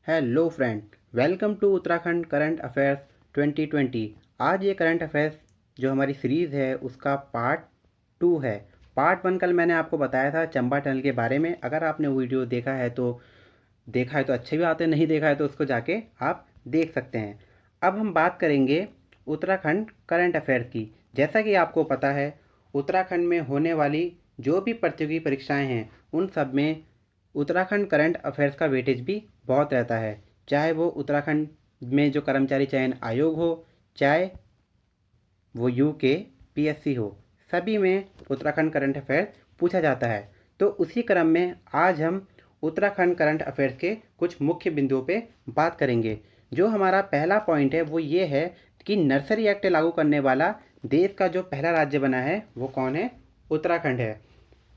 Hello friend, welcome to Uttarakhand current affairs 2020। आज ये current affairs जो हमारी सीरीज़ है उसका पार्ट 2 है। पार्ट 1 कल मैंने आपको बताया था चंबा टनल के बारे में। अगर आपने वो वीडियो देखा है तो अच्छे भी आते हैं, नहीं देखा है तो उसको जाके आप देख सकते हैं। अब हम बात करेंगे उत्तराखंड करंट अफेयर्स की। जैसा कि आपको पता है, उत्तराखंड में होने वाली जो भी प्रतियोगी परीक्षाएं हैं उन सब में उत्तराखंड करंट अफेयर्स का वेटेज भी बहुत रहता है। चाहे वो उत्तराखंड में जो कर्मचारी चयन आयोग हो, चाहे वो यूके पीएससी हो, सभी में उत्तराखंड करंट अफेयर्स पूछा जाता है। तो उसी क्रम में आज हम उत्तराखंड करंट अफेयर्स के कुछ मुख्य बिंदुओं पे बात करेंगे। जो हमारा पहला पॉइंट है वो ये है कि नर्सरी एक्ट लागू करने वाला देश का जो पहला राज्य बना है वो कौन है? उत्तराखंड है।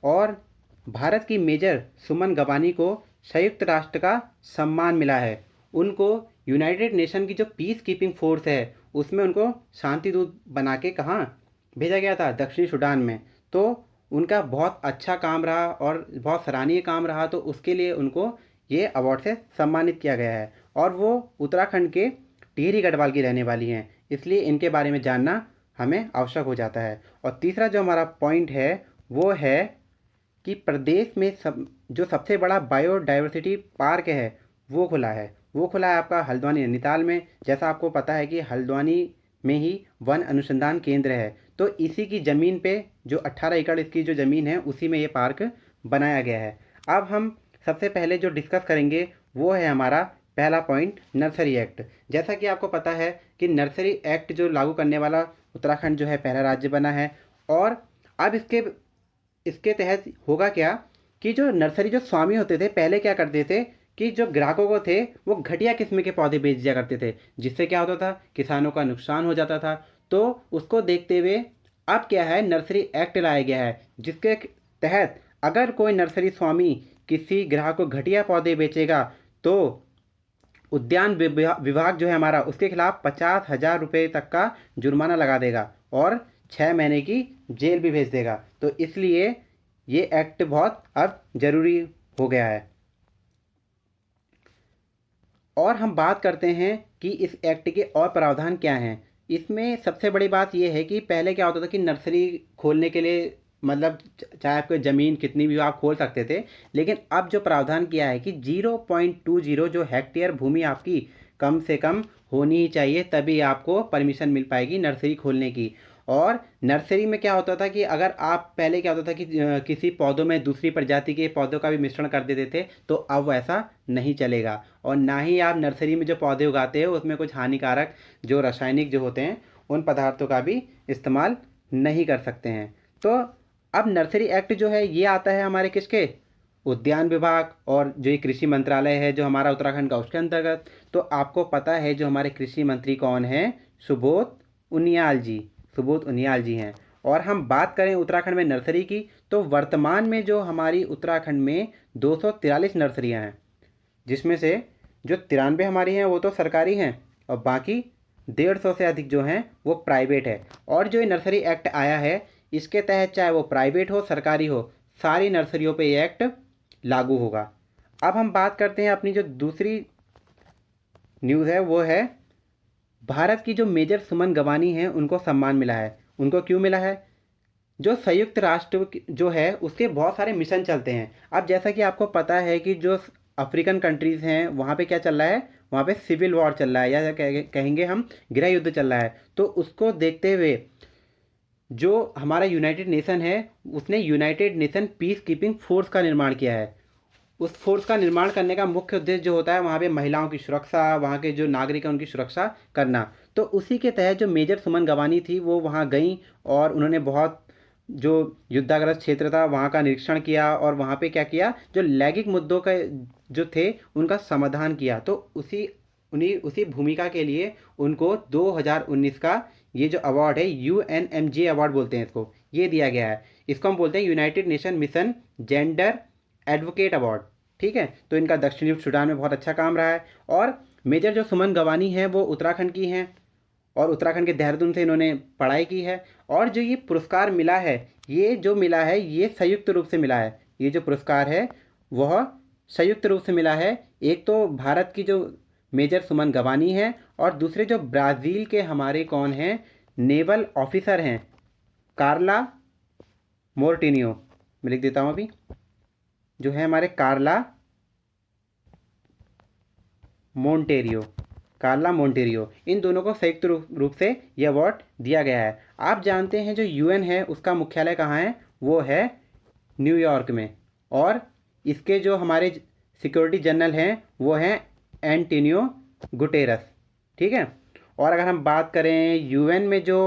और भारत की मेजर सुमन गवानी को संयुक्त राष्ट्र का सम्मान मिला है। उनको यूनाइटेड नेशन की जो पीस कीपिंग फोर्स है उसमें उनको शांति दूत बना के कहाँ भेजा गया था? दक्षिणी सूडान में। तो उनका बहुत अच्छा काम रहा और बहुत सराहनीय काम रहा, तो उसके लिए उनको ये अवार्ड से सम्मानित किया गया है। और वो उत्तराखंड के टिहरी गढ़वाल की रहने वाली हैं, इसलिए इनके बारे में जानना हमें आवश्यक हो जाता है। और तीसरा जो हमारा पॉइंट है वो है कि प्रदेश में जो सबसे बड़ा बायोडाइवर्सिटी पार्क है वो खुला है आपका हल्द्वानी नैनीताल में। जैसा आपको पता है कि हल्द्वानी में ही वन अनुसंधान केंद्र है, तो इसी की ज़मीन पे जो 18 एकड़ इसकी जो ज़मीन है उसी में ये पार्क बनाया गया है। अब हम सबसे पहले जो डिस्कस करेंगे वो है हमारा पहला पॉइंट, नर्सरी एक्ट। जैसा कि आपको पता है कि नर्सरी एक्ट जो लागू करने वाला उत्तराखंड जो है पहला राज्य बना है। और अब इसके इसके तहत होगा क्या कि जो नर्सरी जो स्वामी होते थे पहले क्या करते थे कि जो ग्राहकों को थे वो घटिया किस्म के पौधे बेच दिया करते थे, जिससे क्या होता था? किसानों का नुकसान हो जाता था। तो उसको देखते हुए अब क्या है, नर्सरी एक्ट लाया गया है, जिसके तहत अगर कोई नर्सरी स्वामी किसी ग्राहक को घटिया पौधे बेचेगा तो उद्यान विभाग जो है हमारा उसके खिलाफ 50,000 रुपये तक का जुर्माना लगा देगा और 6 महीने की जेल भी भेज देगा। तो इसलिए ये एक्ट बहुत अब ज़रूरी हो गया है। और हम बात करते हैं कि इस एक्ट के और प्रावधान क्या हैं। इसमें सबसे बड़ी बात यह है कि पहले क्या होता था कि नर्सरी खोलने के लिए मतलब चाहे आपको ज़मीन कितनी भी हो आप खोल सकते थे, लेकिन अब जो प्रावधान किया है कि 0.20 जो हेक्टेयर भूमि आपकी कम से कम होनी ही चाहिए, तभी आपको परमिशन मिल पाएगी नर्सरी खोलने की। और नर्सरी में क्या होता था कि अगर आप पहले क्या होता था कि किसी पौधों में दूसरी प्रजाति के पौधों का भी मिश्रण कर देते थे, तो अब वैसा नहीं चलेगा। और ना ही आप नर्सरी में जो पौधे उगाते हो उसमें कुछ हानिकारक जो रासायनिक जो होते हैं उन पदार्थों का भी इस्तेमाल नहीं कर सकते हैं। तो अब नर्सरी एक्ट जो है ये आता है हमारे किसके? उद्यान विभाग और जो ये कृषि मंत्रालय है जो हमारा उत्तराखंड का, उसके अंतर्गत। तो आपको पता है जो हमारे कृषि मंत्री कौन हैं? सुबोध उनियाल जी। सुबोध उनियाल जी हैं। और हम बात करें उत्तराखंड में नर्सरी की, तो वर्तमान में जो हमारी उत्तराखंड में 243 नर्सरियां हैं, जिसमें से जो 93 हमारी हैं वो तो सरकारी हैं और बाकी 150 से अधिक जो हैं वो प्राइवेट है। और जो ये नर्सरी एक्ट आया है इसके तहत चाहे वो प्राइवेट हो सरकारी हो, सारी नर्सरियों पे ये एक्ट लागू होगा। अब हम बात करते हैं अपनी जो दूसरी न्यूज़ है वो है भारत की जो मेजर सुमन गवानी हैं उनको सम्मान मिला है। उनको क्यों मिला है? जो संयुक्त राष्ट्र जो है उसके बहुत सारे मिशन चलते हैं। अब जैसा कि आपको पता है कि जो अफ्रीकन कंट्रीज़ हैं वहाँ पे क्या चल रहा है? वहाँ पे सिविल वॉर चल रहा है, या कहेंगे हम गृह युद्ध चल रहा है। तो उसको देखते हुए जो हमारा यूनाइटेड नेशन है उसने United nation peace keeping force का निर्माण किया है। उस फोर्स का निर्माण करने का मुख्य उद्देश्य जो होता है वहाँ पे महिलाओं की सुरक्षा, वहाँ के जो नागरिक हैं उनकी सुरक्षा करना। तो उसी के तहत जो मेजर सुमन गवानी थी वो वहाँ गई और उन्होंने बहुत जो युद्धाग्रस्त क्षेत्र था वहाँ का निरीक्षण किया और वहाँ पे क्या किया, जो लैंगिक मुद्दों का जो थे उनका समाधान किया। तो उसी भूमिका के लिए उनको 2019 का ये जो अवार्ड है UNMJ अवार्ड बोलते हैं इसको, ये दिया गया है। इसको हम बोलते हैं United nation mission gender advocate award. ठीक है, तो इनका दक्षिणी सूडान में बहुत अच्छा काम रहा है। और मेजर जो सुमन गवानी है वो उत्तराखंड की हैं और उत्तराखंड के देहरादून से इन्होंने पढ़ाई की है। और जो ये पुरस्कार मिला है ये संयुक्त रूप से मिला है। ये जो पुरस्कार है वह संयुक्त रूप से मिला है। एक तो भारत की जो मेजर सुमन गवानी है और दूसरे जो ब्राज़ील के हमारे कौन हैं, नेवल ऑफिसर हैं, कार्ला मोर्टिनियो। मैं लिख देता हूँ अभी, जो है हमारे कार्ला मोंटेरियो, इन दोनों को संयुक्त रूप से ये अवार्ड दिया गया है। आप जानते हैं जो यूएन है उसका मुख्यालय कहाँ है, वो है न्यूयॉर्क में, और इसके जो हमारे सिक्योरिटी जनरल हैं वो हैं एंटोनियो गुटेरस। ठीक है। और अगर हम बात करें यूएन में जो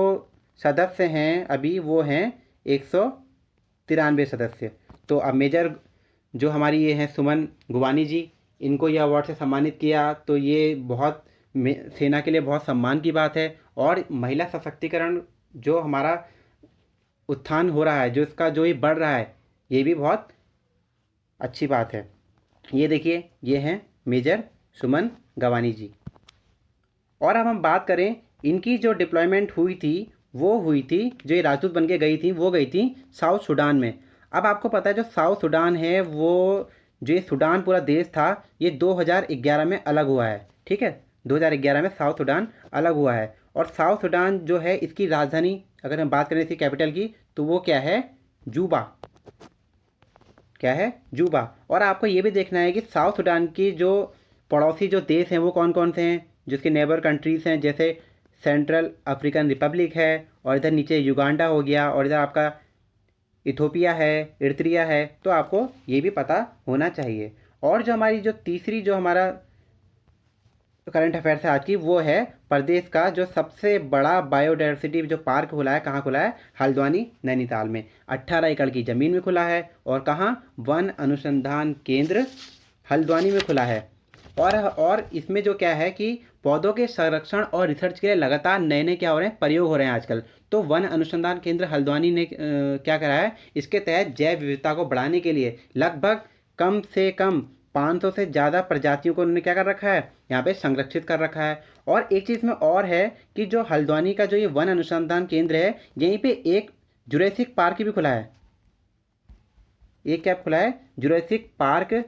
सदस्य हैं अभी, वो हैं 193 सदस्य। तो अब मेजर जो हमारी ये हैं सुमन गुवानी जी, इनको ये अवार्ड से सम्मानित किया, तो ये बहुत सेना के लिए बहुत सम्मान की बात है। और महिला सशक्तिकरण जो हमारा उत्थान हो रहा है, जो इसका जो ये बढ़ रहा है, ये भी बहुत अच्छी बात है। ये देखिए, ये हैं मेजर सुमन गवानी जी। और अब हम बात करें, इनकी जो डिप्लॉयमेंट हुई थी वो हुई थी, जो ये राजदूत बन के गई थी वो गई थी साउथ सूडान में। अब आपको पता है जो साउथ सूडान है, वो जो ये सूडान पूरा देश था, ये 2011 में अलग हुआ है। ठीक है, 2011 में साउथ सूडान अलग हुआ है। और साउथ सूडान जो है, इसकी राजधानी अगर हम बात करें इसकी कैपिटल की, तो वो क्या है, जूबा। क्या है, जूबा। और आपको ये भी देखना है कि साउथ सूडान की जो पड़ोसी जो देश हैं वो कौन कौन से हैं, जिसके नेबर कंट्रीज़ हैं, जैसे सेंट्रल अफ्रीकन रिपब्लिक है, और इधर नीचे युगांडा हो गया, और इधर आपका इथोपिया है, इरित्रिया है। तो आपको ये भी पता होना चाहिए। और जो हमारी जो तीसरी जो हमारा करंट अफेयर्स है आज की, वो है प्रदेश का जो सबसे बड़ा बायोडाइवर्सिटी जो पार्क खुला है, कहाँ खुला है, हल्द्वानी नैनीताल में। 18 एकड़ की ज़मीन में खुला है, और कहाँ, वन अनुसंधान केंद्र हल्द्वानी में खुला है। और इसमें जो क्या है कि पौधों के संरक्षण और रिसर्च के लिए लगातार नए नए क्या हो रहे हैं, प्रयोग हो रहे हैं आजकल। तो वन अनुसंधान केंद्र हल्द्वानी ने क्या करा है, इसके तहत जैव विविधता को बढ़ाने के लिए लगभग कम से कम 500 से ज़्यादा प्रजातियों को उन्होंने क्या कर रखा है, यहाँ पे संरक्षित कर रखा है। और एक चीज़ में और है कि जो हल्द्वानी का जो ये वन अनुसंधान केंद्र है, यहीं पे एक जुरासिक पार्क भी खुला है। एक क्या खुला है, जुरासिक पार्क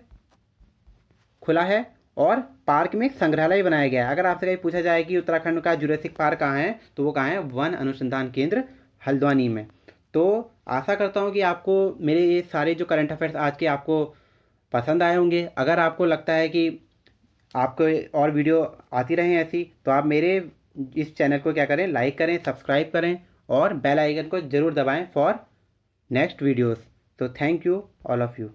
खुला है। और पार्क में एक संग्रहालय बनाया गया है। अगर आपसे कहीं पूछा जाए कि उत्तराखंड का जुरासिक पार्क कहाँ है, तो वो कहाँ है, वन अनुसंधान केंद्र हल्द्वानी में। तो आशा करता हूँ कि आपको मेरे ये सारे जो करंट अफेयर्स आज के आपको पसंद आए होंगे। अगर आपको लगता है कि आपको और वीडियो आती रहें ऐसी, तो आप मेरे इस चैनल को क्या करें, लाइक करें, सब्सक्राइब करें, और बेल आइकन को ज़रूर दबाएं फॉर नेक्स्ट वीडियोस। तो thank you all of you.